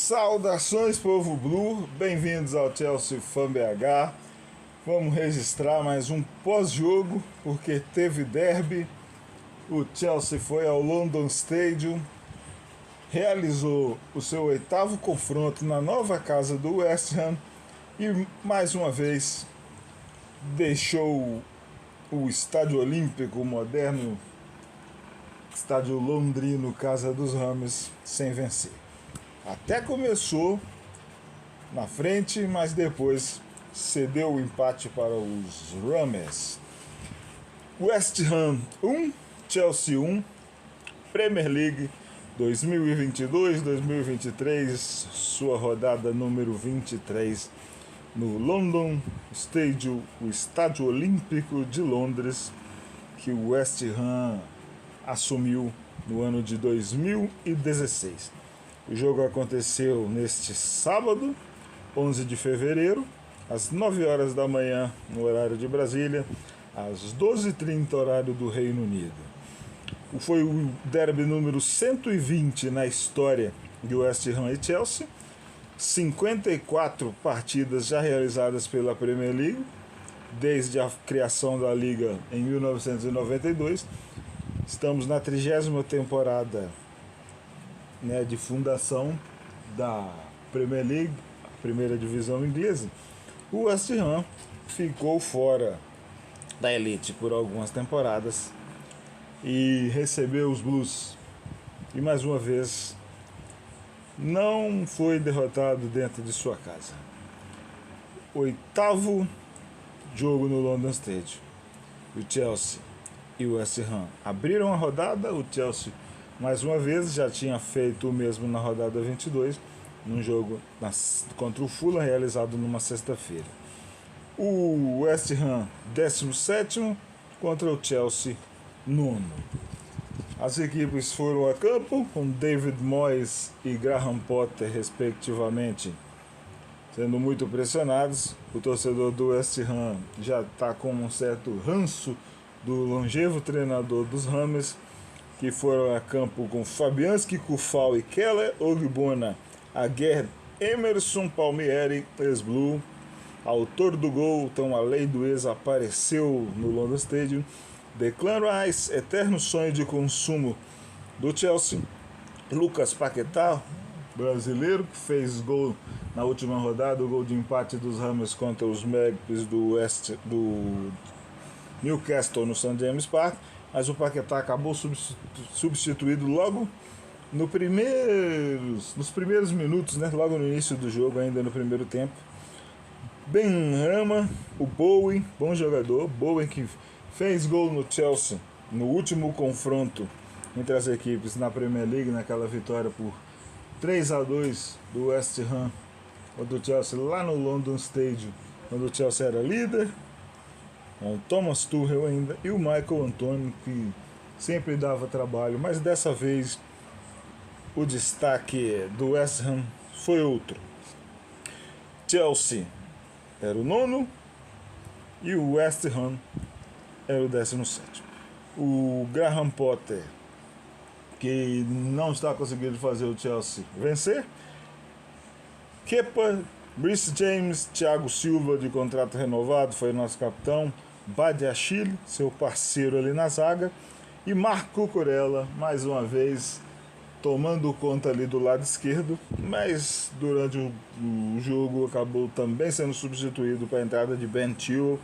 Saudações, povo Blue, bem-vindos ao Chelsea Fan BH. Vamos registrar mais um pós-jogo, porque teve derby. O Chelsea foi ao London Stadium, realizou o seu 8º confronto na nova casa do West Ham e, mais uma vez, deixou o Estádio Olímpico, o moderno estádio londrino, casa dos Hammers, sem vencer. Até começou na frente, mas depois cedeu o empate para os Hammers. West Ham 1, Chelsea 1, Premier League 2022-2023, sua rodada número 23 no London Stadium, o Estádio Olímpico de Londres, que o West Ham assumiu no ano de 2016. O jogo aconteceu neste sábado, 11 de fevereiro, às 9 horas da manhã, no horário de Brasília, às 12h30, horário do Reino Unido. Foi o derby número 120 na história de West Ham e Chelsea, 54 partidas já realizadas pela Premier League, desde a criação da Liga em 1992. Estamos na 30ª temporada, de fundação da Premier League, a primeira divisão inglesa. O West Ham ficou fora da elite por algumas temporadas e recebeu os Blues. E mais uma vez não foi derrotado dentro de sua casa. 8º jogo no London Stadium. O Chelsea e o West Ham abriram a rodada. O Chelsea, mais uma vez, já tinha feito o mesmo na rodada 22, num jogo contra o Fulham, realizado numa sexta-feira. O West Ham, 17º, contra o Chelsea, 9º. As equipes foram a campo com David Moyes e Graham Potter, respectivamente, sendo muito pressionados. O torcedor do West Ham já está com um certo ranço do longevo treinador dos Hammers, que foram a campo com Fabianski, Coufal e Keller, Ogbonna, Aguerd, Emerson Palmieri, ex-Blue. Autor do gol, então a lei do ex apareceu no London Stadium. Declan Rice, eterno sonho de consumo do Chelsea. Lucas Paquetá, brasileiro, que fez gol na última rodada, o gol de empate dos Hammers contra os Magpies do Newcastle no St. James Park, mas o Paquetá acabou substituído logo nos primeiros minutos, logo no início do jogo, ainda no primeiro tempo. Benrahma, o Bowen, bom jogador, Bowen que fez gol no Chelsea no último confronto entre as equipes na Premier League, naquela vitória por 3-2 do West Ham contra o Chelsea lá no London Stadium, quando o Chelsea era líder, com o Thomas Tuchel ainda, e o Michael Antonio, que sempre dava trabalho, mas dessa vez o destaque do West Ham foi outro. Chelsea era o 9º e o West Ham era o 17º. O Graham Potter, que não está conseguindo fazer o Chelsea vencer. Kepa, Reece James, Thiago Silva, de contrato renovado, foi nosso capitão. Badiashile, seu parceiro ali na zaga. E Marco Cucurella, mais uma vez, tomando conta ali do lado esquerdo, mas durante o jogo acabou também sendo substituído para a entrada de Ben Chilwell.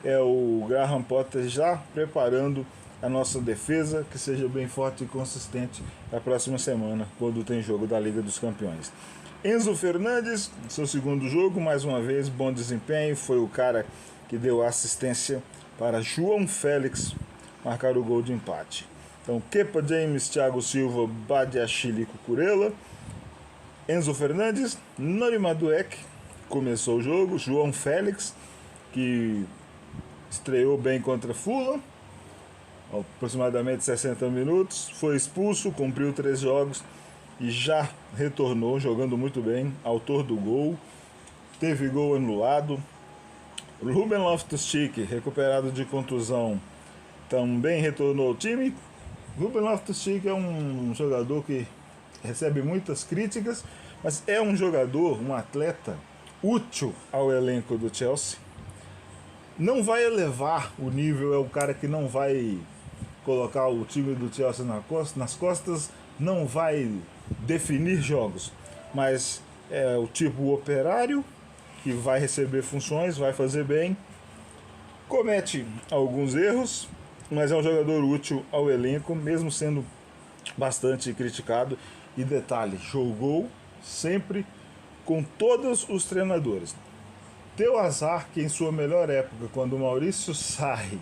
É o Graham Potter já preparando a nossa defesa, que seja bem forte e consistente na próxima semana, quando tem jogo da Liga dos Campeões. Enzo Fernandes, seu segundo jogo, mais uma vez, bom desempenho, foi o cara que deu assistência para João Félix marcar o gol de empate. Então, Kepa, James, Thiago Silva, Badiashile e Cucurella. Enzo Fernandes, Noni Madueke começou o jogo. João Félix, que estreou bem contra Fulham, aproximadamente 60 minutos, foi expulso, cumpriu 3 jogos e já retornou jogando muito bem, autor do gol, teve gol anulado. Ruben Loftus-Cheek, recuperado de contusão, também retornou ao time. Ruben Loftus-Cheek é um jogador que recebe muitas críticas, mas é um jogador, um atleta útil ao elenco do Chelsea. Não vai elevar o nível, é o cara que não vai colocar o time do Chelsea nas costas, não vai definir jogos, mas é o tipo operário que vai receber funções, vai fazer bem, comete alguns erros, mas é um jogador útil ao elenco, mesmo sendo bastante criticado. E detalhe, jogou sempre com todos os treinadores. Deu azar que em sua melhor época, quando o Maurício Sarri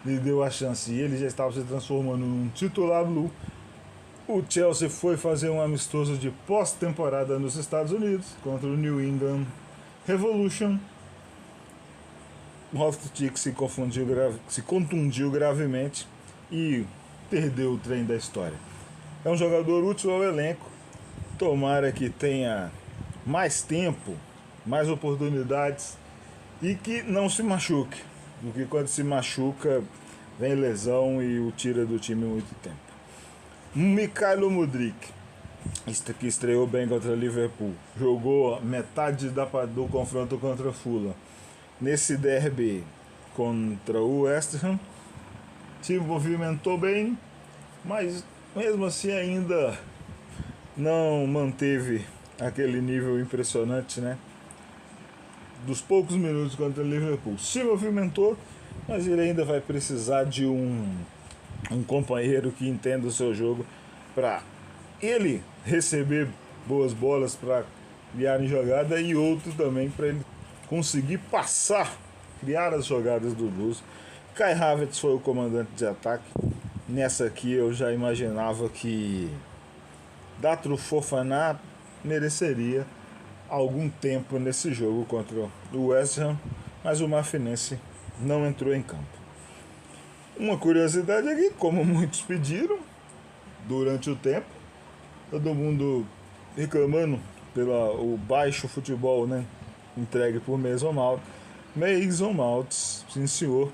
lhe deu a chance e ele já estava se transformando num titular blue, o Chelsea foi fazer um amistoso de pós-temporada nos Estados Unidos contra o New England Revolution. O Loftus-Cheek se contundiu gravemente e perdeu o trem da história. É um jogador útil ao elenco. Tomara que tenha mais tempo, mais oportunidades e que não se machuque. Porque quando se machuca, vem lesão e o tira do time muito tempo. Mikhailo Mudryk, que estreou bem contra Liverpool, jogou metade do confronto contra o Fulham. Nesse derby contra o West Ham, se movimentou bem, mas mesmo assim ainda não manteve aquele nível impressionante, né? Dos poucos minutos contra o Liverpool. Se movimentou, mas ele ainda vai precisar de um companheiro que entenda o seu jogo para ele receber boas bolas para criar em jogada e outro também para ele conseguir passar, criar as jogadas do Blues. Kai Havertz foi o comandante de ataque. Nessa aqui eu já imaginava que Datro Fofana mereceria algum tempo nesse jogo contra o West Ham, mas o Marfinense não entrou em campo. Uma curiosidade aqui, como muitos pediram durante o tempo, todo mundo reclamando pelo baixo futebol, né, entregue por Mason Mount. Mason Mount, sim senhor,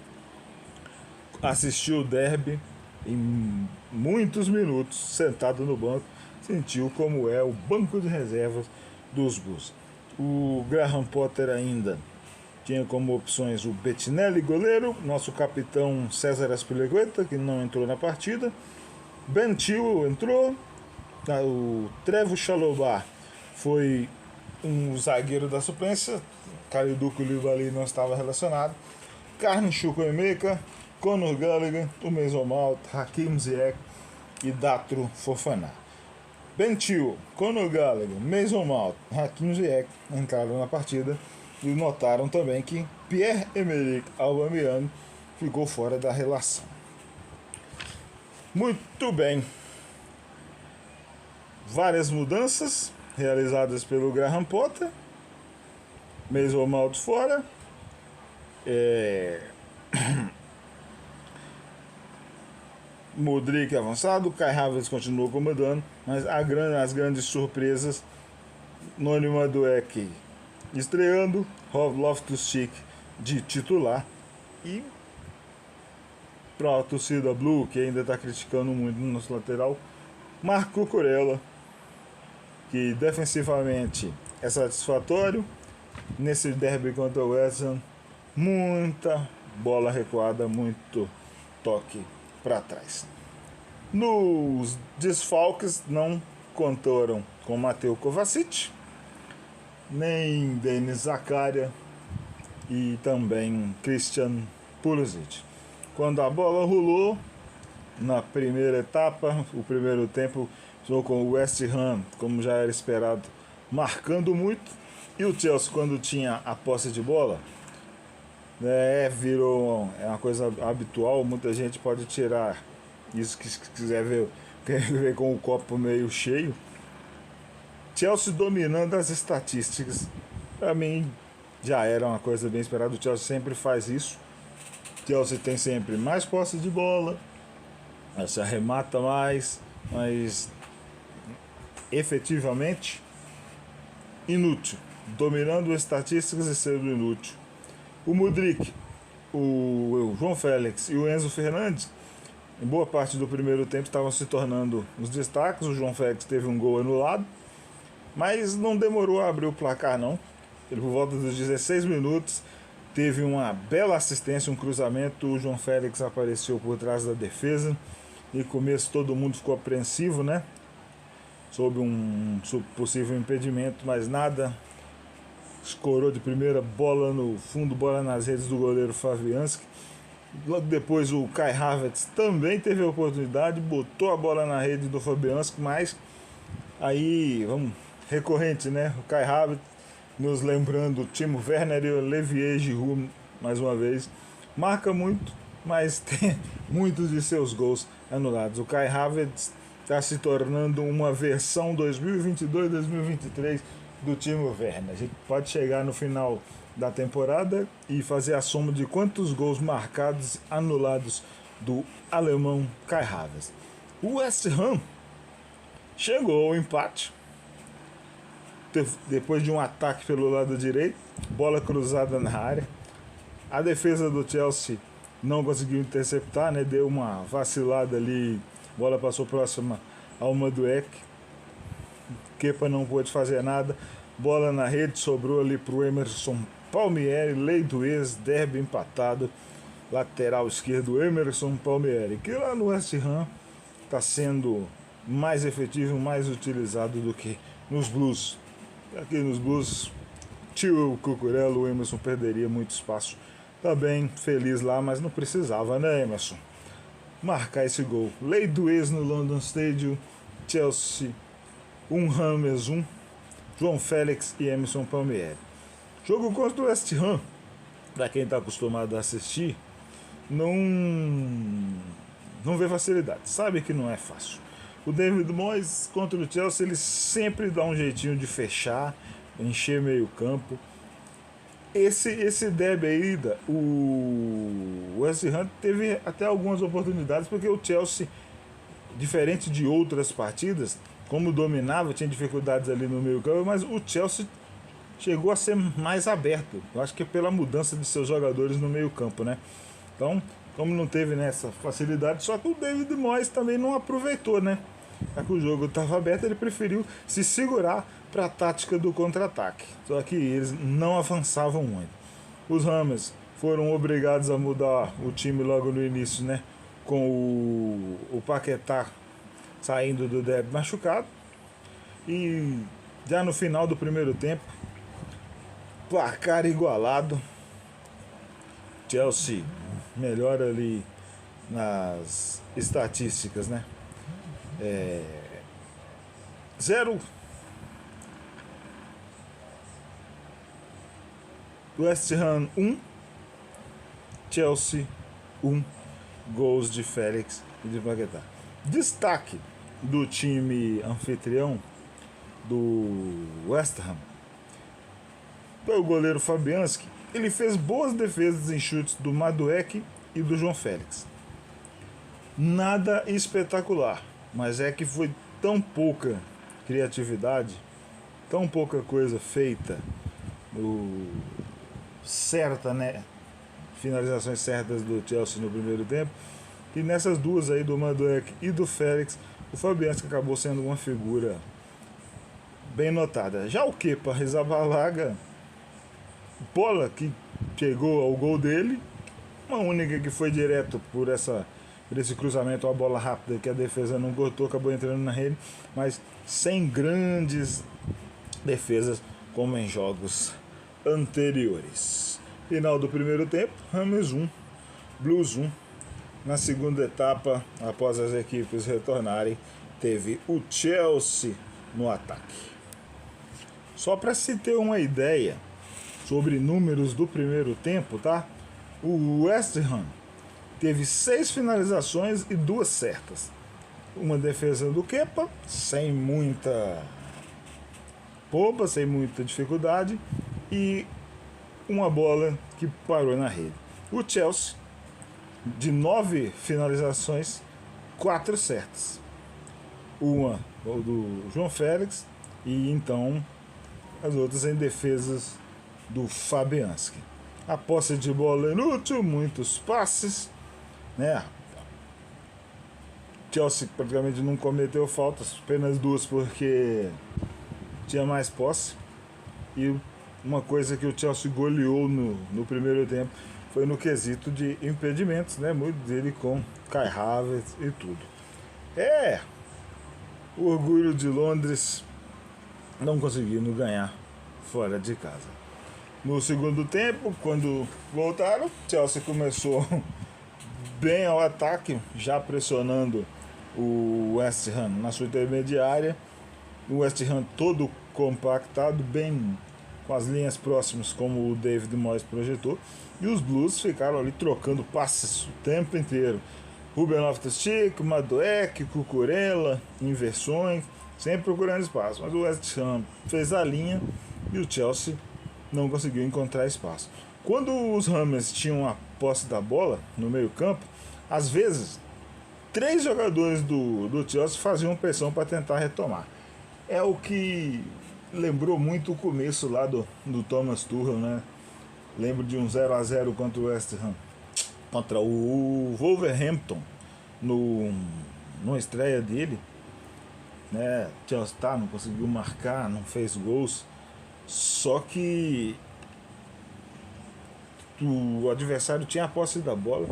assistiu o derby em muitos minutos, sentado no banco, sentiu como é o banco de reservas dos Blues. O Graham Potter ainda tinha como opções o Bettinelli, goleiro, nosso capitão César Azpilicueta, que não entrou na partida, Ben Chilwell entrou, o Trevo Chalobah foi um zagueiro da suplência, Kalidou Koulibaly não estava relacionado, Carlos Chukwuemeka, Conor Gallagher, o Mason Mount, Hakim Ziyech e Datro Fofana. Ben Chilwell, Conor Gallagher, Mason Mount, Hakim Ziyech entraram na partida e notaram também que Pierre-Emerick Aubameyang ficou fora da relação. Muito bem. Várias mudanças realizadas pelo Graham Potter. Mason Mount fora. Mudryk avançado, Kai Havertz continuou comandando, mas as grandes surpresas, Noni Madueke estreando, Loftus-Cheek de titular e para a torcida Blue, que ainda está criticando muito no nosso lateral, Marco Cucurella, que defensivamente é satisfatório. Nesse derby contra o West Ham, muita bola recuada, muito toque para trás. Nos desfalques não contaram com Mateo Kovacic, nem Denis Zakaria e também Christian Pulisic. Quando a bola rolou na primeira etapa, o primeiro tempo, jogou com o West Ham, como já era esperado, marcando muito, e o Chelsea, quando tinha a posse de bola, virou uma coisa habitual. Muita gente pode tirar isso que quiser ver com o copo meio cheio. Chelsea dominando as estatísticas, para mim já era uma coisa bem esperada. O Chelsea sempre faz isso. O Chelsea tem sempre mais posse de bola, se arremata mais, mas efetivamente inútil, dominando as estatísticas e sendo inútil. O Mudryk, o João Félix e o Enzo Fernandes, em boa parte do primeiro tempo, estavam se tornando os destaques. O João Félix teve um gol anulado, mas não demorou a abrir o placar não. Ele, por volta dos 16 minutos, teve uma bela assistência, um cruzamento, o João Félix apareceu por trás da defesa. E no começo todo mundo ficou apreensivo, né? Sobre um possível impedimento, mas nada. Escorou de primeira, bola no fundo, bola nas redes do goleiro Fabianski. Logo depois o Kai Havertz também teve a oportunidade, botou a bola na rede do Fabianski, mas aí, vamos, recorrente, né? O Kai Havertz nos lembrando o Timo Werner e o Olivier Giroud, mais uma vez, marca muito, mas tem muitos de seus gols anulados. O Kai Havertz está se tornando uma versão 2022-2023 do Timo Werner. A gente pode chegar no final da temporada e fazer a soma de quantos gols marcados anulados do alemão Kai Havertz. O West Ham chegou ao empate depois de um ataque pelo lado direito, bola cruzada na área. A defesa do Chelsea não conseguiu interceptar, né? Deu uma vacilada ali, bola passou próxima ao Madueke. Kepa não pôde fazer nada, bola na rede, sobrou ali para o Emerson Palmieri, lei do ex, derby empatado, lateral esquerdo Emerson Palmieri, que lá no West Ham está sendo mais efetivo, mais utilizado do que nos Blues. Aqui nos Blues, tio Cucurella, o Emerson perderia muito espaço. Tá bem feliz lá, mas não precisava, né, Emerson? Marcar esse gol. Lei do ex no London Stadium, Chelsea 1, Rames 1, João Félix e Emerson Palmieri. Jogo contra o West Ham, para quem está acostumado a assistir, não vê facilidade, sabe que não é fácil. O David Moyes contra o Chelsea, ele sempre dá um jeitinho de fechar, encher meio campo. Esse derby aí, o West Ham teve até algumas oportunidades, porque o Chelsea, diferente de outras partidas, como dominava, tinha dificuldades ali no meio campo, mas o Chelsea chegou a ser mais aberto. Eu acho que é pela mudança de seus jogadores no meio campo, né? Então, como não teve nessa facilidade, só que o David Moyes também não aproveitou, né? Já que o jogo estava aberto, ele preferiu se segurar para a tática do contra-ataque. Só que eles não avançavam muito. Os Hammers foram obrigados a mudar o time logo no início, né? Com o Paquetá saindo do derby machucado. E já no final do primeiro tempo, placar igualado. Chelsea melhor ali nas estatísticas, né? 0 West Ham 1, Chelsea 1, gols de Félix e de Paquetá. Destaque do time anfitrião do West Ham foi o goleiro Fabianski. Ele fez boas defesas em chutes do Madueke e do João Félix. Nada espetacular, mas é que foi tão pouca criatividade, tão pouca coisa feita, certa, né? Finalizações certas do Chelsea no primeiro tempo, e nessas duas aí do Madueke e do Félix, o Fabianski acabou sendo uma figura bem notada. Já o Kepa Arrizabalaga, bola que chegou ao gol dele, uma única que foi direto por esse cruzamento, uma bola rápida que a defesa não cortou, acabou entrando na rede, mas sem grandes defesas como em jogos anteriores. Final do primeiro tempo, Rames 1, Blues 1. Na segunda etapa, após as equipes retornarem, teve o Chelsea no ataque. Só para se ter uma ideia sobre números do primeiro tempo, tá? O West Ham teve 6 finalizações e 2 certas. Uma defesa do Kepa, sem muita poupa, sem muita dificuldade, e uma bola que parou na rede. O Chelsea, de 9 finalizações, 4 certas. Uma do João Félix e então as outras em defesas do Fabianski. A posse de bola inútil, muitos passes, né? Chelsea praticamente não cometeu faltas, apenas 2 porque tinha mais posse. E uma coisa que o Chelsea goleou no primeiro tempo foi no quesito de impedimentos, né? Muito dele com Kai Havertz e tudo. O orgulho de Londres não conseguindo ganhar fora de casa. No segundo tempo, quando voltaram, Chelsea começou bem ao ataque, já pressionando o West Ham na sua intermediária. O West Ham todo compactado, bem com as linhas próximas, como o David Moyes projetou. E os Blues ficaram ali trocando passes o tempo inteiro. Ruben Loftus-Cheek, Madueke, Cucurella, inversões, sempre procurando espaço. Mas o West Ham fez a linha e o Chelsea não conseguiu encontrar espaço. Quando os Hammers tinham a posse da bola no meio campo, às vezes 3 jogadores do Chelsea faziam pressão para tentar retomar. É o que lembrou muito o começo lá do Thomas Tuchel, né? Lembro de um 0-0 contra o West Ham, contra o Wolverhampton, numa estreia dele, né? Chelsea não conseguiu marcar, não fez gols. Só que o adversário tinha a posse da bola,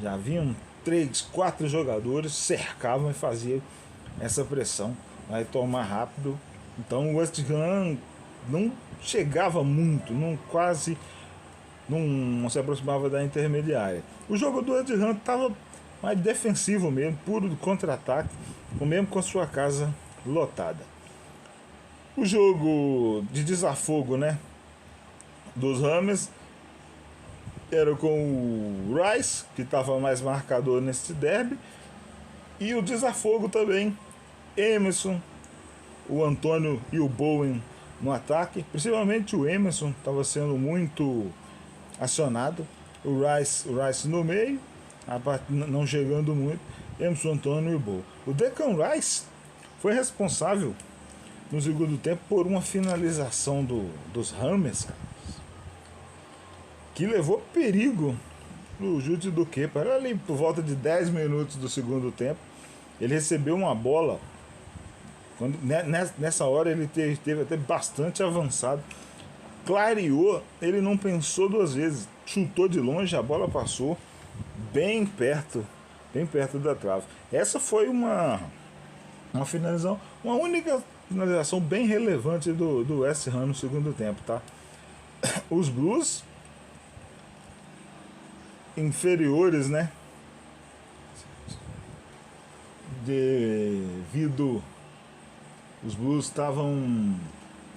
já vinham 3, 4 jogadores, cercavam e faziam essa pressão, vai tomar rápido. Então o West Ham não chegava muito, quase não se aproximava da intermediária. O jogo do West Ham estava mais defensivo mesmo, puro contra-ataque, mesmo com a sua casa lotada. O jogo de desafogo, né, dos Hammers era com o Rice, que estava mais marcador nesse derby, e o desafogo também, Emerson, o Antônio e o Bowen no ataque. Principalmente o Emerson estava sendo muito acionado, o Rice no meio, a parte não chegando muito, Emerson, Antônio e o Bowen. O Declan Rice foi responsável no segundo tempo por uma finalização dos Hammers, cara, que levou perigo no chute do Kepa. Era ali por volta de 10 minutos do segundo tempo. Ele recebeu uma bola, nessa hora ele teve até bastante avançado, clareou, ele não pensou 2 vezes, chutou de longe, a bola passou bem perto da trave. Essa foi uma finalização, uma única finalização bem relevante do West Ham no segundo tempo, tá? Os Blues inferiores, né? Devido os Blues estavam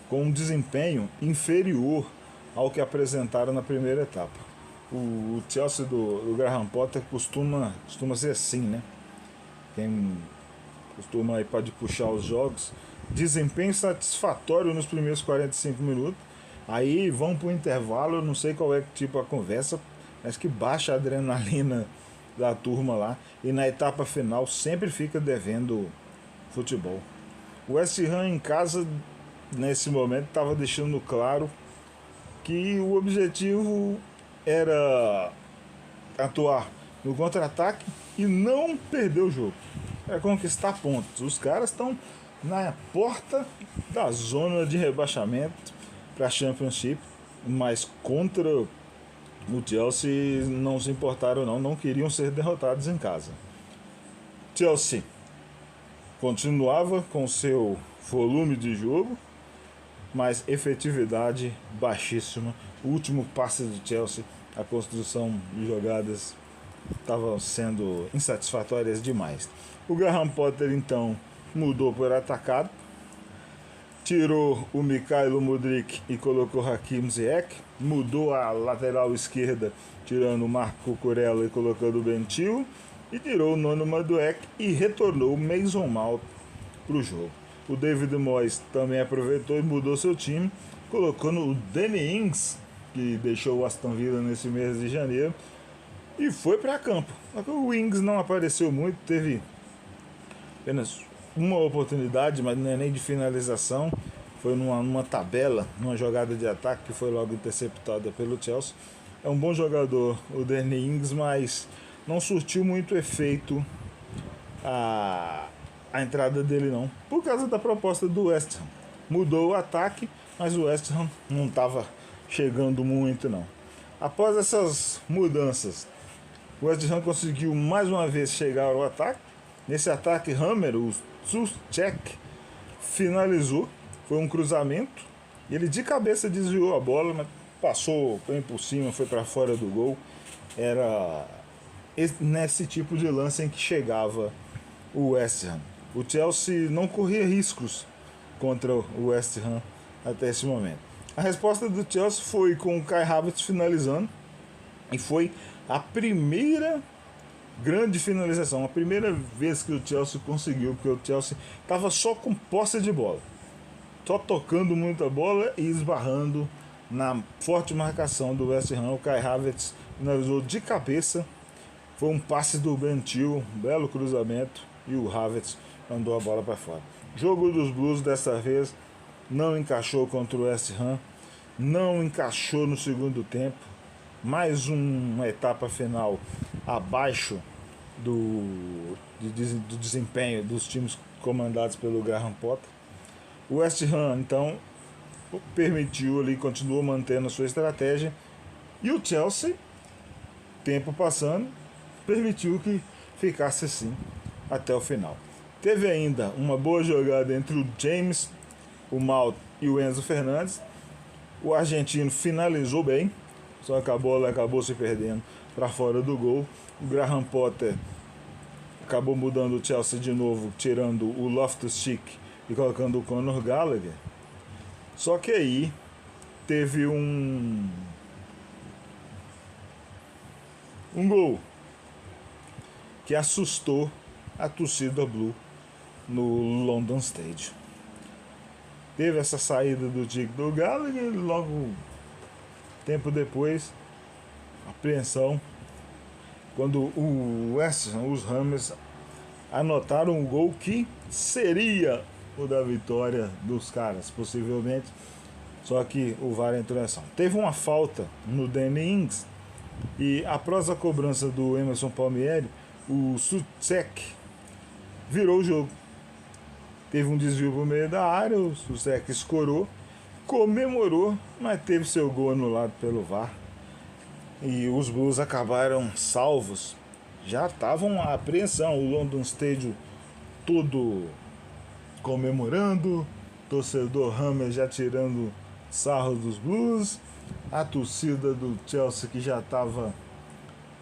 com um desempenho inferior ao que apresentaram na primeira etapa. O Chelsea do Graham Potter costuma ser assim, né? Quem costuma aí pode puxar os jogos, desempenho satisfatório nos primeiros 45 minutos, aí vão para o intervalo, eu não sei qual é tipo a conversa, mas que baixa a adrenalina da turma lá, e na etapa final sempre fica devendo futebol. O West Ham em casa, nesse momento, estava deixando claro que o objetivo era atuar no contra-ataque e não perder o jogo, é conquistar pontos. Os caras estão na porta da zona de rebaixamento para a Championship, mas contra o Chelsea não se importaram, não queriam ser derrotados em casa. Chelsea continuava com seu volume de jogo, mas efetividade baixíssima. O último passe do Chelsea, a construção de jogadas estavam sendo insatisfatórias demais. O Graham Potter então mudou por atacado, tirou o Mikhailo Mudryk e colocou Hakim Ziyech, mudou a lateral esquerda, tirando o Marco Cucurella e colocando o Ben Chilwell, e tirou o Nono Madueke e retornou o Mason Mount para o jogo. O David Moyes também aproveitou e mudou seu time, colocando o Danny Ings, que deixou o Aston Villa nesse mês de janeiro, e foi para campo. O Ings não apareceu muito, teve apenas uma oportunidade, mas não é nem de finalização, foi numa tabela, numa jogada de ataque que foi logo interceptada pelo Chelsea. É um bom jogador o Danny Ings, mas não surtiu muito efeito a entrada dele não, por causa da proposta do West Ham. mudou o ataque, mas o West Ham não estava chegando muito não. Após essas mudanças, o West Ham conseguiu mais uma vez chegar ao ataque. Nesse ataque, Hammer, o Souček, finalizou. Foi um cruzamento. Ele de cabeça desviou a bola, mas passou bem por cima, foi para fora do gol. Era nesse tipo de lance em que chegava o West Ham. O Chelsea não corria riscos contra o West Ham até esse momento. A resposta do Chelsea foi com o Kai Havertz finalizando, e foi a primeira grande finalização, a primeira vez que o Chelsea conseguiu, porque o Chelsea estava só com posse de bola, só tocando muita bola e esbarrando na forte marcação do West Ham. O Kai Havertz finalizou de cabeça, foi um passe do Ben Chilwell, um belo cruzamento, e o Havertz mandou a bola para fora. Jogo dos Blues dessa vez não encaixou contra o West Ham, não encaixou no segundo tempo, mais uma etapa final abaixo do desempenho dos times comandados pelo Graham Potter. O West Ham então permitiu ali, continuou mantendo a sua estratégia, e o Chelsea, tempo passando, permitiu que ficasse assim até o final. Teve ainda uma boa jogada entre o James, o Mount e o Enzo Fernandes. O argentino finalizou bem, só que a bola acabou se perdendo para fora do gol. O Graham Potter acabou mudando o Chelsea de novo, tirando o Loftus-Cheek e colocando o Conor Gallagher. Só que aí teve um gol que assustou a torcida Blue no London Stadium. Teve essa saída do Gallagher e logo tempo depois, apreensão, quando o West Ham, os Hammers, anotaram um gol que seria o da vitória dos caras, possivelmente, só que o VAR entrou em ação. Teve uma falta no Danny Ings, e após a cobrança do Emerson Palmieri, o Souček virou o jogo. Teve um desvio por meio da área, o Souček escorou, comemorou, mas teve seu gol anulado pelo VAR. E os Blues acabaram salvos. Já estavam à apreensão, o London Stadium todo comemorando, torcedor Hammer já tirando sarro dos Blues, a torcida do Chelsea, que já estava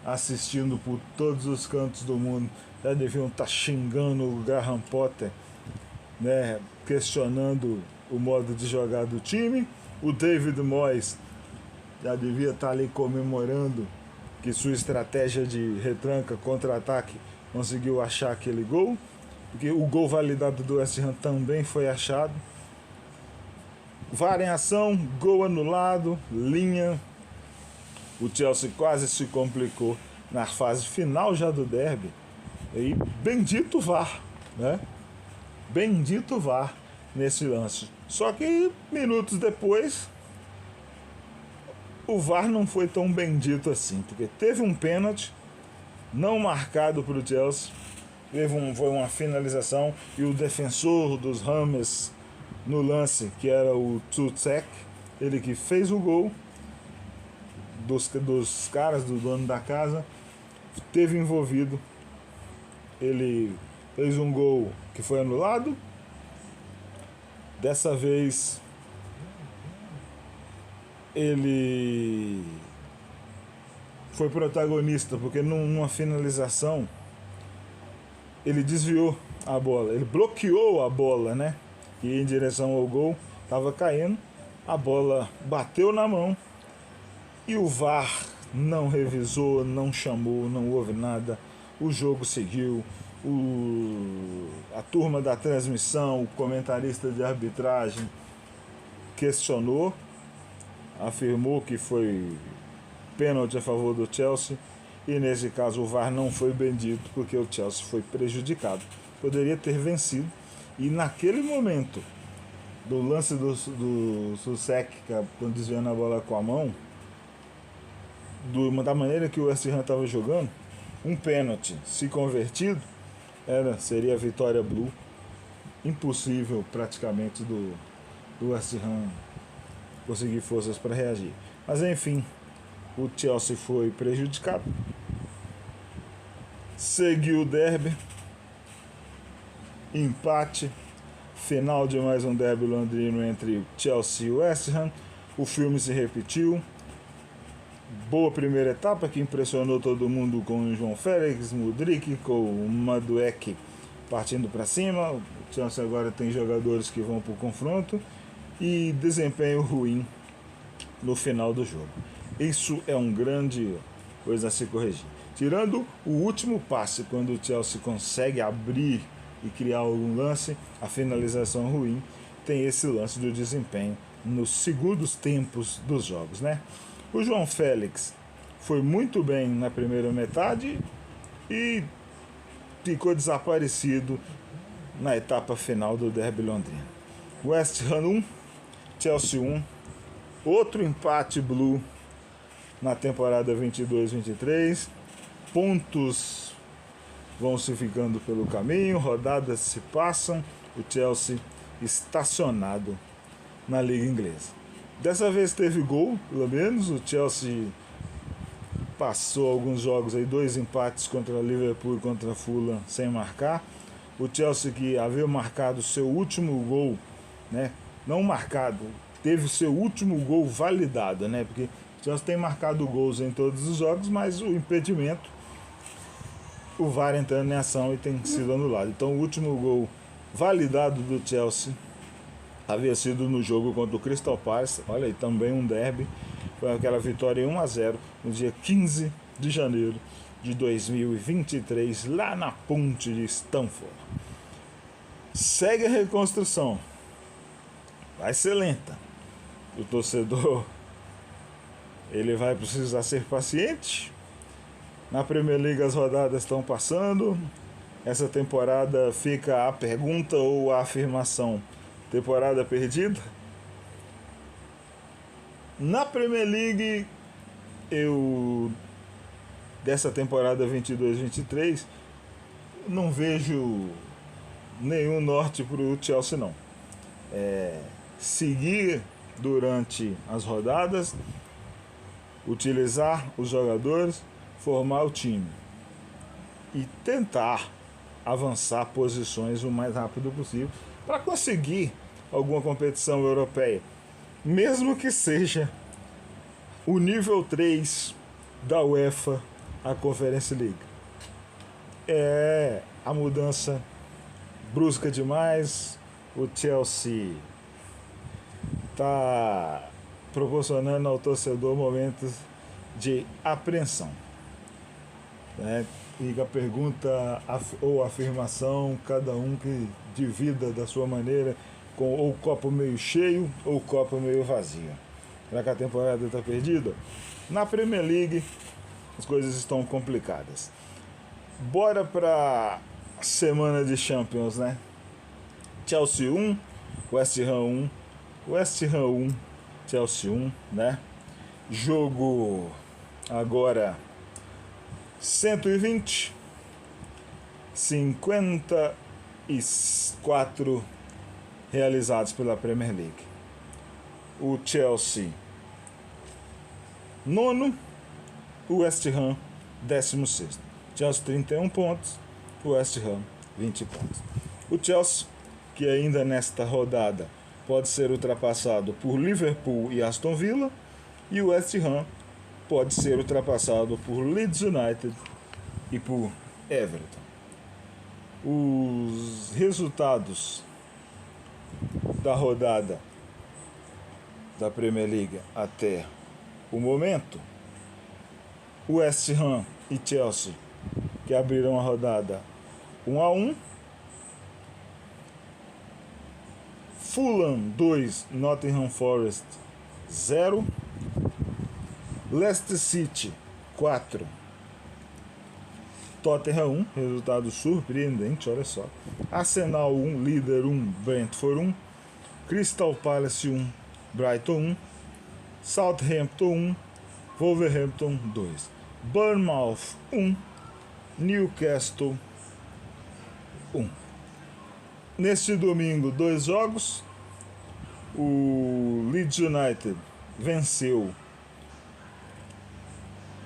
assistindo por todos os cantos do mundo, já deviam estar xingando o Graham Potter, né, questionando o modo de jogar do time. O David Moyes já devia estar ali comemorando que sua estratégia de retranca, contra-ataque, conseguiu achar aquele gol, porque o gol validado do West Ham também foi achado. VAR em ação, gol anulado, linha. O Chelsea quase se complicou na fase final já do derby. E bendito VAR, né? Bendito VAR nesse lance. Só que minutos depois, o VAR não foi tão bendito assim, porque teve um pênalti não marcado para o Chelsea, foi uma finalização, e o defensor dos Hammers no lance, que era o Souček, ele que fez o gol dos caras, do dono da casa, teve envolvido. Ele fez um gol que foi anulado. Dessa vez ele foi protagonista, porque numa finalização ele desviou a bola, ele bloqueou a bola, né? E em direção ao gol, estava caindo, a bola bateu na mão e o VAR não revisou, não chamou, não houve nada. O jogo seguiu, a turma da transmissão, o comentarista de arbitragem questionou, afirmou que foi pênalti a favor do Chelsea, e nesse caso o VAR não foi bendito, porque o Chelsea foi prejudicado. Poderia ter vencido, e naquele momento do lance do Souček, quando desviando a bola com a mão, da maneira que o West Ham estava jogando, um pênalti, se convertido, seria a vitória Blue. Impossível praticamente do West Ham conseguir forças para reagir. Mas enfim, o Chelsea foi prejudicado. Seguiu o derby, empate, final de mais um derby londrino entre Chelsea e West Ham. O filme se repetiu. Boa primeira etapa que impressionou todo mundo com o João Félix, Mudryk, com o Madueke partindo para cima. O Chelsea agora tem jogadores que vão para o confronto e desempenho ruim no final do jogo. Isso é um grande coisa a se corrigir. Tirando o último passe, quando o Chelsea consegue abrir e criar algum lance, a finalização ruim, tem esse lance do desempenho nos segundos tempos dos jogos, né? O João Félix foi muito bem na primeira metade e ficou desaparecido na etapa final do derby londrino. West Ham 1, Chelsea 1, outro empate blue na temporada 22-23, pontos vão se ficando pelo caminho, rodadas se passam, o Chelsea estacionado na Liga Inglesa. Dessa vez teve gol, pelo menos, o Chelsea passou alguns jogos aí, 2 empates contra Liverpool e contra Fulham sem marcar. O Chelsea que havia marcado seu último gol, né? Não marcado, teve o seu último gol validado, né? Porque o Chelsea tem marcado gols em todos os jogos, mas o impedimento, o VAR entrando em ação e tem sido anulado. Então o último gol validado do Chelsea havia sido no jogo contra o Crystal Palace, olha aí, também um derby, foi aquela vitória 1-0 no dia 15 de janeiro de 2023, lá na ponte de Stamford. Segue a reconstrução, vai ser lenta, o torcedor ele vai precisar ser paciente. Na Premier League as rodadas estão passando, essa temporada fica a pergunta ou a afirmação: temporada perdida? Na Premier League, dessa temporada 22-23, não vejo nenhum norte para o Chelsea, não. Seguir durante as rodadas, utilizar os jogadores, formar o time e tentar avançar posições o mais rápido possível para conseguir alguma competição europeia, mesmo que seja o nível 3 da UEFA, a Conference League. É a mudança brusca demais, o Chelsea está proporcionando ao torcedor momentos de apreensão. E a pergunta ou afirmação, cada um que divida da sua maneira, com ou copo meio cheio ou copo meio vazio. Será que a temporada está perdida? Na Premier League as coisas estão complicadas. Bora para a semana de Champions, né? Chelsea 1, West Ham 1, West Ham 1, Chelsea 1, né? Jogo agora 120, 54 realizados pela Premier League. O Chelsea nono, o West Ham 16º. Chelsea 31 pontos, o West Ham 20 pontos. O Chelsea, que ainda nesta rodada pode ser ultrapassado por Liverpool e Aston Villa, e o West Ham pode ser ultrapassado por Leeds United e por Everton. Os resultados da rodada da Premier League até o momento: West Ham e Chelsea, que abriram a rodada 1-1, Fulham 2, Nottingham Forest 0, Leicester City 4, Tottenham 1, resultado surpreendente, olha só. Arsenal 1, líder 1, Brentford 1, Crystal Palace 1, Brighton 1, Southampton 1, Wolverhampton 2, Bournemouth 1, Newcastle 1. Neste domingo, 2 jogos. O Leeds United venceu,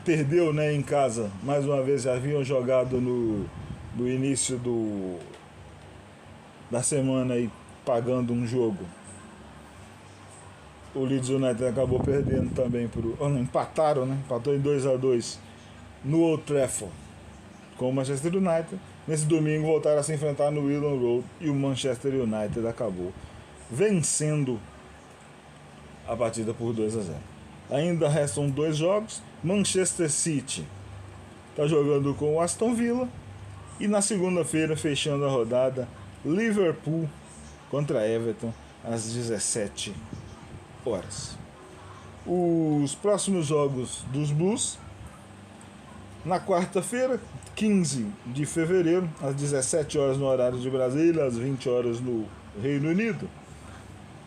perdeu, né, em casa, mais uma vez. Já haviam jogado no início da semana aí, pagando um jogo. O Leeds United acabou perdendo também empataram, né? Empatou em 2-2 no Old Trafford com o Manchester United. Nesse domingo voltaram a se enfrentar no Elland Road e o Manchester United acabou vencendo a partida por 2-0. Ainda restam 2 jogos. Manchester City está jogando com o Aston Villa. E na segunda-feira, fechando a rodada, Liverpool contra Everton às 17 horas. Os próximos jogos dos Blues: na quarta-feira, 15 de fevereiro, às 17 horas no horário de Brasília, às 20 horas no Reino Unido.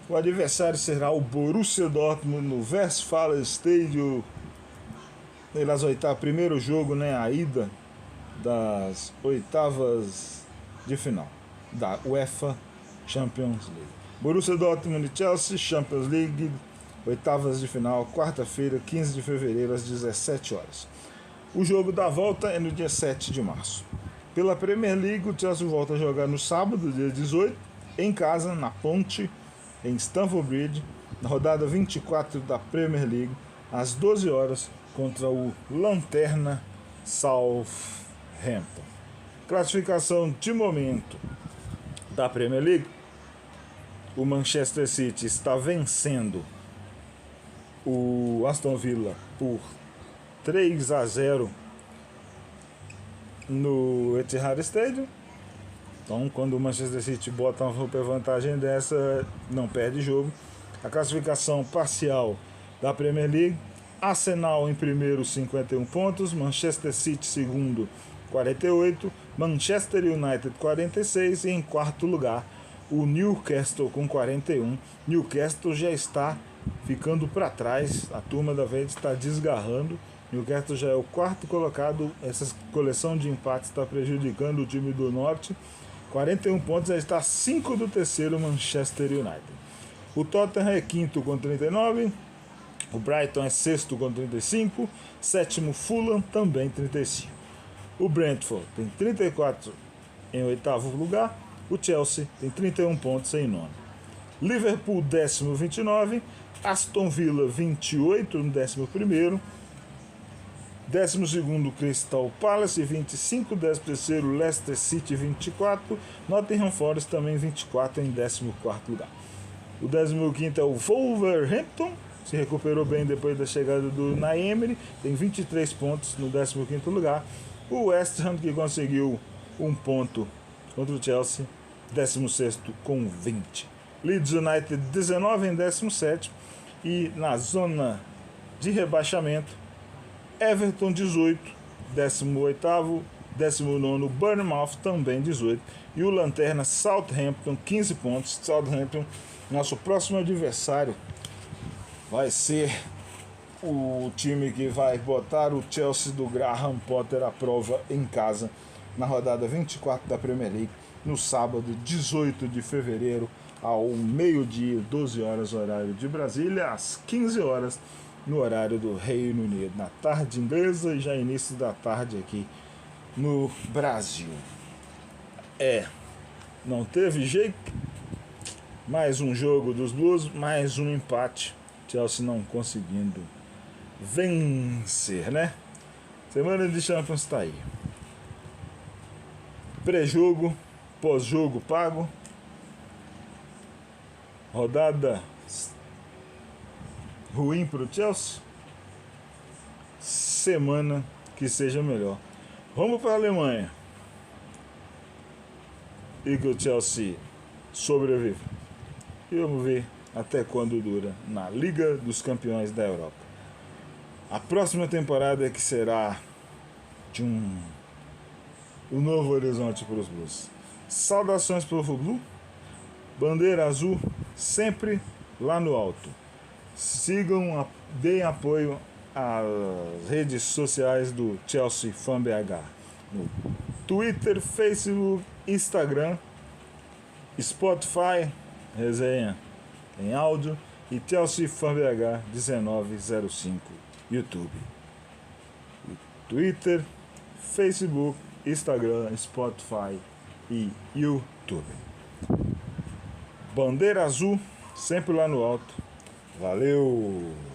O adversário será o Borussia Dortmund no Westfalenstadion. Primeiro jogo, né, a ida das oitavas de final da UEFA Champions League. Borussia Dortmund e Chelsea, Champions League, oitavas de final, quarta-feira, 15 de fevereiro, às 17 horas. O jogo da volta é no dia 7 de março. Pela Premier League, o Chelsea volta a jogar no sábado, dia 18, em casa, na Ponte, em Stamford Bridge, na rodada 24 da Premier League, às 12 horas, contra o Lanterna Southampton. Classificação de momento da Premier League: o Manchester City está vencendo o Aston Villa por 3-0 no Etihad Stadium. Então, quando o Manchester City bota uma super vantagem dessa, não perde jogo. A classificação parcial da Premier League: Arsenal em primeiro, 51 pontos, Manchester City segundo, 48, Manchester United 46 e em quarto lugar o Newcastle com 41. Newcastle já está ficando para trás, a turma da vez está desgarrando. Newcastle já é o quarto colocado, essa coleção de empates está prejudicando o time do norte. 41 pontos, já está 5 do terceiro Manchester United. O Tottenham é quinto com 39, o Brighton é sexto com 35, sétimo Fulham também 35. O Brentford tem 34 em oitavo lugar, o Chelsea tem 31 pontos em nono. Liverpool décimo, 29, Aston Villa 28 no 11º, 12º Crystal Palace 25, 13º Leicester City 24, Nottingham Forest também 24 em 14º lugar. O 15º é o Wolverhampton, se recuperou bem depois da chegada do Unai Emery, tem 23 pontos no 15º lugar. O West Ham, que conseguiu um ponto contra o Chelsea, 16º com 20. Leeds United 19 em 17º e na zona de rebaixamento, Everton 18, 18º, 19º Bournemouth também 18 e o Lanterna Southampton 15 pontos. Southampton, nosso próximo adversário, vai ser o time que vai botar o Chelsea do Graham Potter à prova em casa na rodada 24 da Premier League, no sábado 18 de fevereiro, ao meio-dia, 12 horas, horário de Brasília, às 15 horas, no horário do Reino Unido, na tarde inglesa e já início da tarde aqui no Brasil. Não teve jeito, mais um jogo dos Blues, mais um empate, Chelsea não conseguindo vencer, né? Semana de Champions está aí. Pré-jogo, pós-jogo pago. Rodada ruim para o Chelsea. Semana que seja melhor. Vamos para a Alemanha. E que o Chelsea sobreviva. E vamos ver até quando dura na Liga dos Campeões da Europa. A próxima temporada que será de um novo horizonte para os Blues. Saudações Povo Blue. Bandeira azul sempre lá no alto. Sigam, deem apoio às redes sociais do Chelsea Fan BH. No Twitter, Facebook, Instagram, Spotify, resenha em áudio, e Chelsea FanBH 1905 YouTube, Twitter, Facebook, Instagram, Spotify e YouTube. Bandeira azul, sempre lá no alto. Valeu!